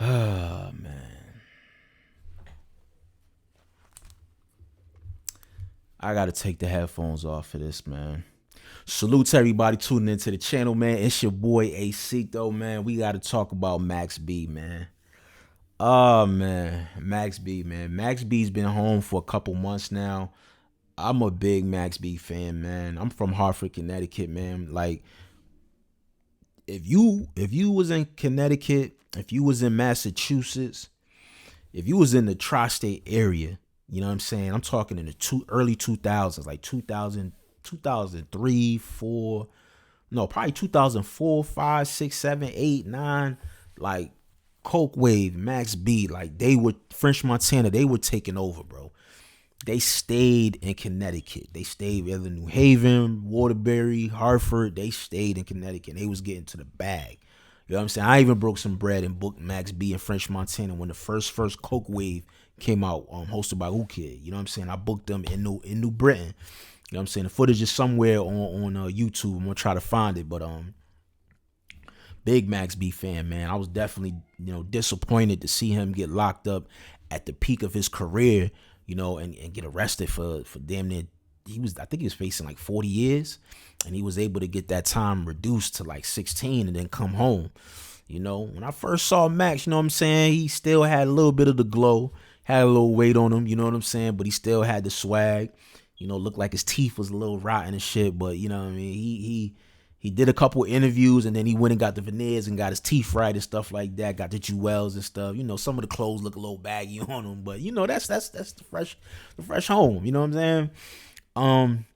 Oh, man. I gotta take the headphones off for this, man. Salute to everybody tuning into the channel, man. It's your boy AC, though, man. We gotta talk about Max B, man. Oh, man. Max B, man. Max B's been home for a couple months now. I'm a big Max B fan, man. I'm from Hartford, Connecticut, man. Like, if you was in Connecticut, if you was in Massachusetts, if you was in the tri-state area, you know what I'm saying? I'm talking in the early 2000s, like 2000, 2003, 4, no, probably 2004, 5, 6, 7, 8, 9, like Coke Wave, Max B, like they were French Montana, they were taking over, bro. They stayed in Connecticut. They stayed either New Haven, Waterbury, Hartford. They stayed in Connecticut. They was getting to the bag. You know what I'm saying? I even broke some bread and booked Max B in French Montana when the first Coke Wave came out, hosted by Who Kid. You know what I'm saying? I booked them in New Britain. You know what I'm saying? The footage is somewhere on YouTube. I'm gonna try to find it, but big Max B fan, man. I was definitely disappointed to see him get locked up at the peak of his career, and get arrested for damn near. I think he was facing like 40 years, and he was able to get that time reduced to like 16 and then come home. When I first saw Max, you know what I'm saying, he still had a little bit of the glow, had a little weight on him, you know what I'm saying, but he still had the swag. Looked like his teeth was a little rotten and shit, but you know what I mean, he did a couple interviews, and then he went and got the veneers and got his teeth right and stuff like that. Got the jewels and stuff. Some of the clothes look a little baggy on him, but that's the fresh home. You know what I'm saying?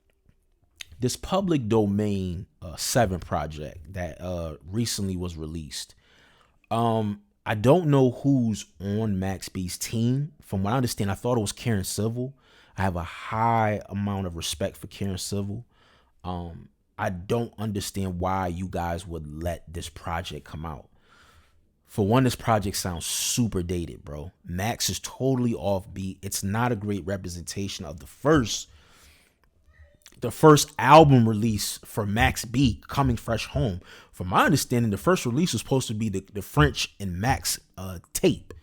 This public domain 7 project that recently was released. I don't know who's on Max B's team. From what I understand, I thought it was Karen Civil. I have a high amount of respect for Karen Civil. I don't understand why you guys would let this project come out. For one, this project sounds super dated, bro. Max is totally offbeat. It's not a great representation of the first album release for Max B coming fresh home. From my understanding, the first release was supposed to be the French and Max tape.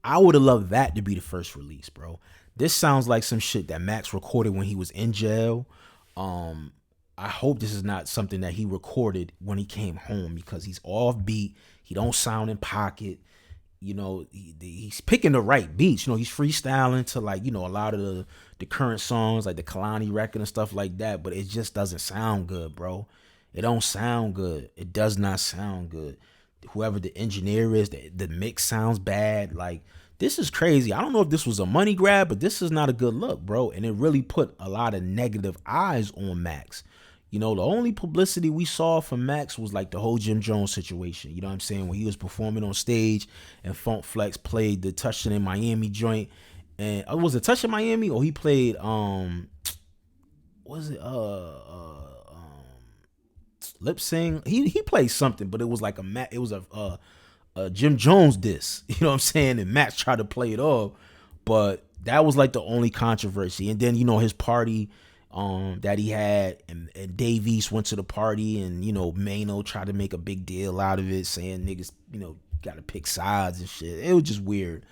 I would have loved that to be the first release, bro. This sounds like some shit that Max recorded when he was in jail. I hope this is not something that he recorded when he came home, because he's offbeat. He don't sound in pocket. He's picking the right beats. He's freestyling to a lot of the current songs, like the Kalani record and stuff like that, but it just doesn't sound good, bro. It don't sound good. It does not sound good. Whoever the engineer is, the mix sounds bad. Like, this is crazy. I don't know if this was a money grab, but this is not a good look, bro. And it really put a lot of negative eyes on Max. The only publicity we saw from Max was like the whole Jim Jones situation. You know what I'm saying? When he was performing on stage and Funk Flex played the Touching in Miami joint. And was it Touching Miami, or he played was it Lip Sing? He played something, but it was like a Jim Jones diss. You know what I'm saying? And Max tried to play it off, but that was like the only controversy. And then his party that he had, and Dave East went to the party, and Mano tried to make a big deal out of it, saying niggas gotta pick sides and shit. It was just weird.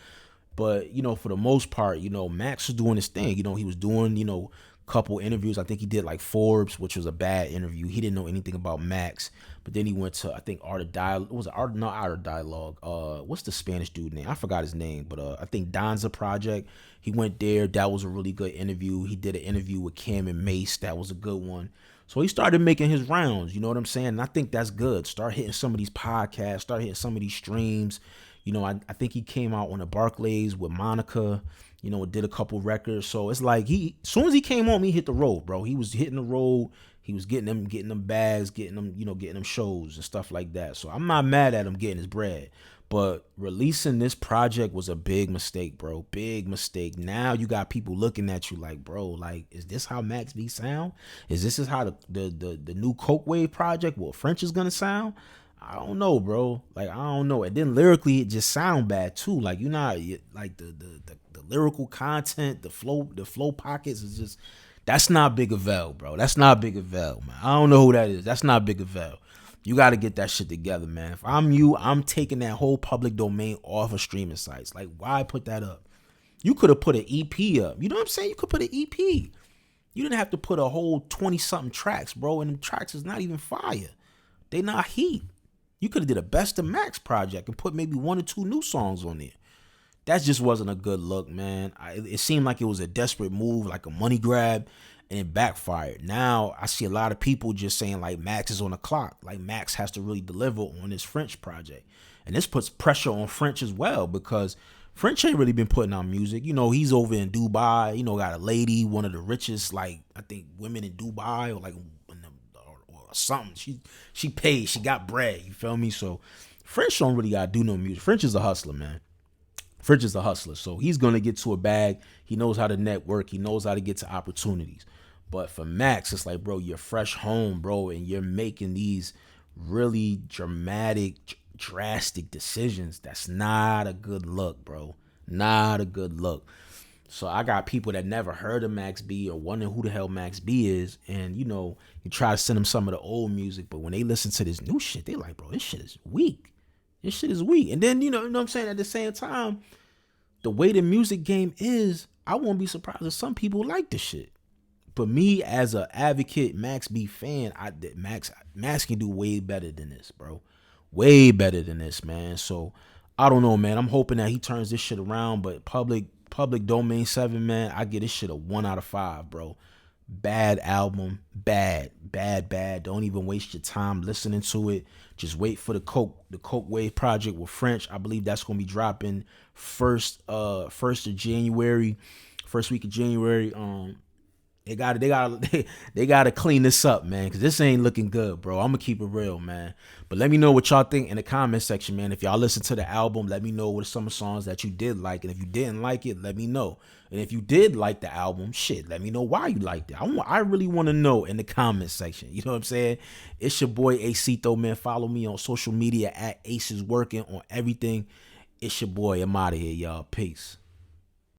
But for the most part, Max was doing his thing. He was doing couple interviews. I think he did like Forbes, which was a bad interview. He didn't know anything about Max, but then he went to, I think, Art of Dialogue. Was it Art? Not Art of Dialogue. What's the Spanish dude name? I forgot his name, but I think Danza Project. He went there. That was a really good interview. He did an interview with Cam and Mace. That was a good one. So he started making his rounds. You know what I'm saying? And I think that's good. Start hitting some of these podcasts. Start hitting some of these streams. I think he came out on the Barclays with Monica. Did a couple records. So it's like as soon as he came home, he hit the road, bro. He was hitting the road. He was getting them bags, getting them shows and stuff like that. So I'm not mad at him getting his bread. But releasing this project was a big mistake, bro. Big mistake. Now you got people looking at you like, bro, like, is this how Max B sound? Is this how the new Coke Wave project, what French is gonna sound? I don't know, bro. Like, I don't know. And then lyrically, it just sound bad too. Like, like the lyrical content, the flow pockets is just, that's not Big Avell, bro. That's not Big Avell, man. I don't know who that is. That's not Big Avell. You got to get that shit together, man. If I'm you, I'm taking that whole public domain off of streaming sites. Like, why put that up? You could have put an EP up. You know what I'm saying? You could put an EP. You didn't have to put a whole 20 something tracks, bro. And the tracks is not even fire. They not heat. You could have did a best of Max project and put maybe 1 or 2 new songs on there. That just wasn't a good look, man. It seemed like it was a desperate move, like a money grab, and it backfired. Now I see a lot of people just saying like Max is on the clock. Like Max has to really deliver on his French project. And this puts pressure on French as well because French ain't really been putting out music. You know, he's over in Dubai, you know, got a lady, one of the richest, like, I think women in Dubai or like or something. She paid, she got bread, you feel me? So French don't really gotta do no music. French is a hustler, man. French is a hustler. So he's gonna get to a bag. He knows how to network, he knows how to get to opportunities. But for Max, it's like, bro, you're fresh home, bro, and you're making these really drastic decisions. That's not a good look, bro. Not a good look. So I got people that never heard of Max B or wondering who the hell Max B is, and you know, you try to send them some of the old music, but when they listen to this new shit, they like, bro, this shit is weak. This shit is weak. And then, you know what I'm saying? At the same time, the way the music game is, I won't be surprised if some people like this shit. But me as an advocate, Max B fan, Max can do way better than this, bro. Way better than this, man. So I don't know, man. I'm hoping that he turns this shit around. But public domain 7, man, I get this shit a 1 out of 5, bro. Bad album, bad. Don't even waste your time listening to it. Just wait for the Coke Wave project with French. I believe that's gonna be dropping first of January, first week of January. They gotta clean this up, man, because this ain't looking good, bro. I'm gonna keep it real, man. But let me know what y'all think in the comment section, man. If y'all listen to the album, let me know what some of the songs that you did like, and if you didn't like it, let me know. And if you did like the album, shit, let me know why you liked it. I really want to know in the comment section. You know what I'm saying? It's your boy Acito, man. Follow me on social media at Ace is Working on everything. It's your boy. I'm out of here, y'all. Peace.